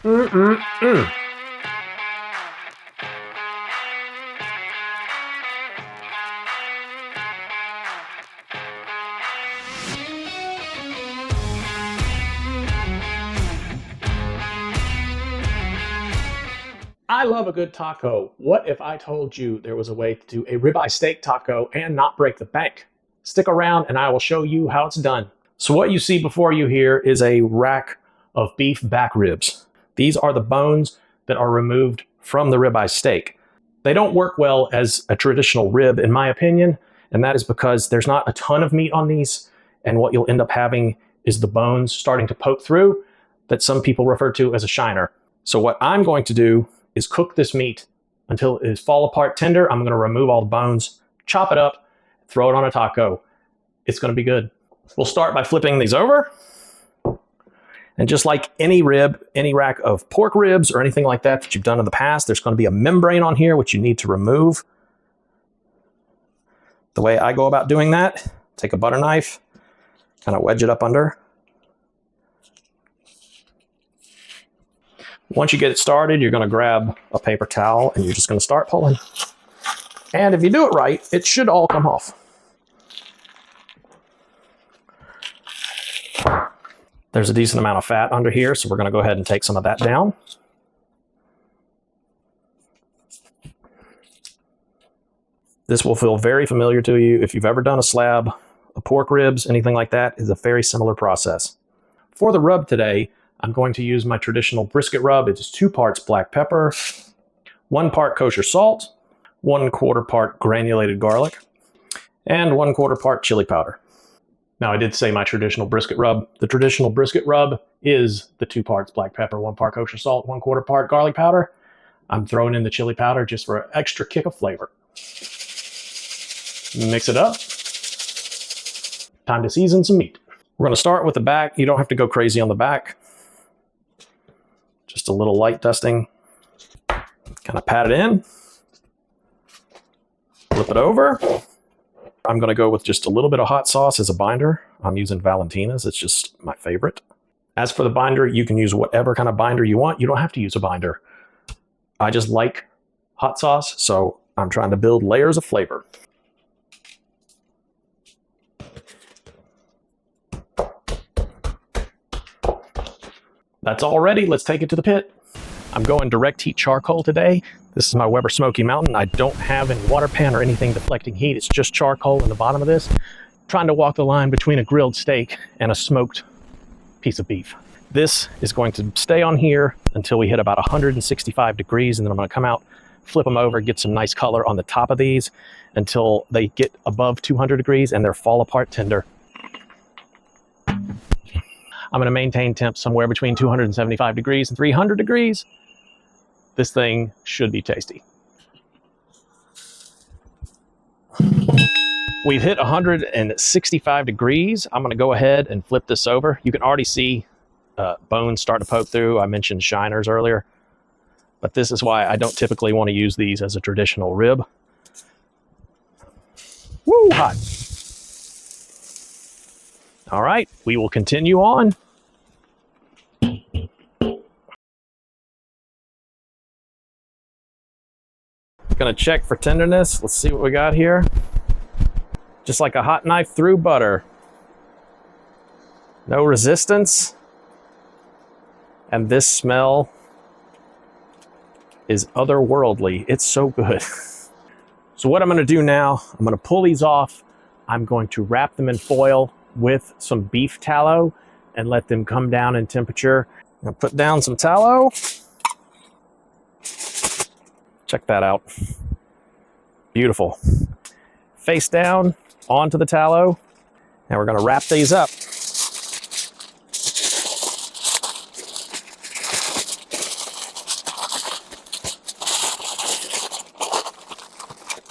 Mm-mm-mm. I love a good taco. What if I told you there was a way to do a ribeye steak taco and not break the bank? Stick around and I will show you how it's done. So what you see before you here is a rack of beef back ribs. These are the bones that are removed from the ribeye steak. They don't work well as a traditional rib, in my opinion, and that is because there's not a ton of meat on these, and what you'll end up having is the bones starting to poke through that some people refer to as a shiner. So what I'm going to do is cook this meat until it is fall apart tender. I'm going to remove all the bones, chop it up, throw it on a taco. It's going to be good. We'll start by flipping these over. And just like any rib, any rack of pork ribs or anything like that you've done in the past, there's going to be a membrane on here which you need to remove. The way I go about doing that, take a butter knife, kind of wedge it up under. Once you get it started, you're going to grab a paper towel and you're just going to start pulling. And if you do it right, it should all come off. There's a decent amount of fat under here, so we're going to go ahead and take some of that down. This will feel very familiar to you. If you've ever done a slab of pork ribs, anything like that, is a very similar process. For the rub today, I'm going to use my traditional brisket rub. It is 2 parts black pepper, 1 part kosher salt, 1/4 part granulated garlic, and 1/4 part chili powder. Now, I did say my traditional brisket rub. The traditional brisket rub is the 2 parts black pepper, 1 part kosher salt, 1/4 part garlic powder. I'm throwing in the chili powder just for an extra kick of flavor. Mix it up. Time to season some meat. We're going to start with the back. You don't have to go crazy on the back. Just a little light dusting. Kind of pat it in. Flip it over. I'm going to go with just a little bit of hot sauce as a binder. I'm using Valentina's. It's just my favorite. As for the binder, you can use whatever kind of binder you want. You don't have to use a binder. I just like hot sauce, so I'm trying to build layers of flavor. That's all ready. Let's take it to the pit. I'm going direct heat charcoal today. This is my Weber Smoky Mountain. I don't have any water pan or anything deflecting heat. It's just charcoal in the bottom of this. Trying to walk the line between a grilled steak and a smoked piece of beef. This is going to stay on here until we hit about 165 degrees, and then I'm going to come out, flip them over, get some nice color on the top of these until they get above 200 degrees and they're fall apart tender. I'm going to maintain temps somewhere between 275 degrees and 300 degrees. This thing should be tasty. We've hit 165 degrees. I'm going to go ahead and flip this over. You can already see bones start to poke through. I mentioned shiners earlier, but this is why I don't typically want to use these as a traditional rib. Woo, hot. All right, we will continue on. Gonna check for tenderness. Let's see what we got here. Just like a hot knife through butter. No resistance. And this smell is otherworldly. It's so good. So what I'm gonna do now, I'm gonna pull these off. I'm going to wrap them in foil with some beef tallow and let them come down in temperature. I'm gonna put down some tallow. Check that out. Beautiful. Face down onto the tallow. And we're gonna wrap these up.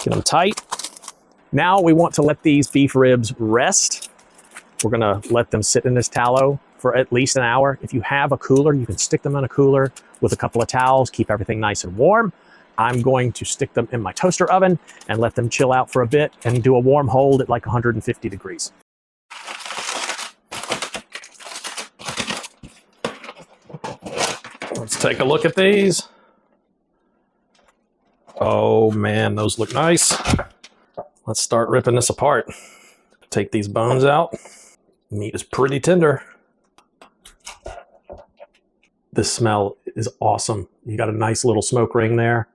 Get them tight. Now we want to let these beef ribs rest. We're gonna let them sit in this tallow for at least an hour. If you have a cooler, you can stick them in a cooler with a couple of towels, keep everything nice and warm. I'm going to stick them in my toaster oven and let them chill out for a bit and do a warm hold at like 150 degrees. Let's take a look at these. Oh man, those look nice. Let's start ripping this apart. Take these bones out. Meat is pretty tender. This smell is awesome. You got a nice little smoke ring there.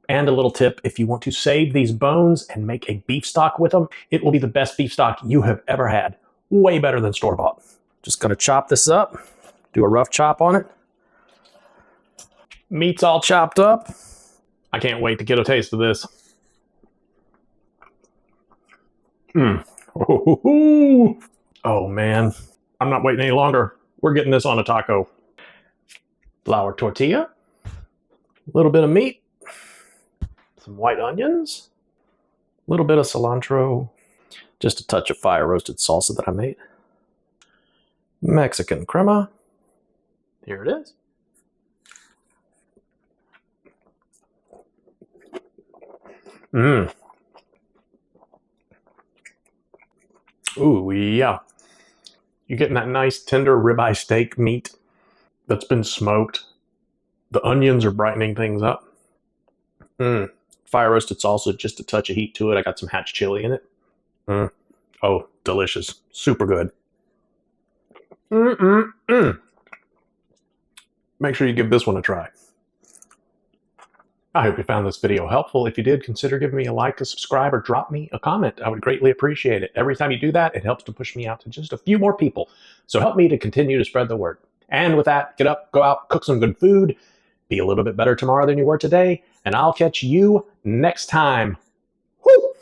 And a little tip, if you want to save these bones and make a beef stock with them, it will be the best beef stock you have ever had. Way better than store-bought. Just gonna chop this up, do a rough chop on it. Meat's all chopped up. I can't wait to get a taste of this. Oh man, I'm not waiting any longer. We're getting this on a taco. Flour tortilla, a little bit of meat, some white onions, a little bit of cilantro, just a touch of fire roasted salsa that I made. Mexican crema. Here it is. Ooh, yeah. You're getting that nice tender ribeye steak meat that's been smoked. The onions are brightening things up. Fire roasted salsa, just a touch of heat to it. I got some hatch chili in it. Oh, delicious. Super good. Make sure you give this one a try. I hope you found this video helpful. If you did, consider giving me a like, a subscribe, or drop me a comment. I would greatly appreciate it. Every time you do that, it helps to push me out to just a few more people. So help me to continue to spread the word. And with that, get up, go out, cook some good food, be a little bit better tomorrow than you were today, and I'll catch you next time. Woo!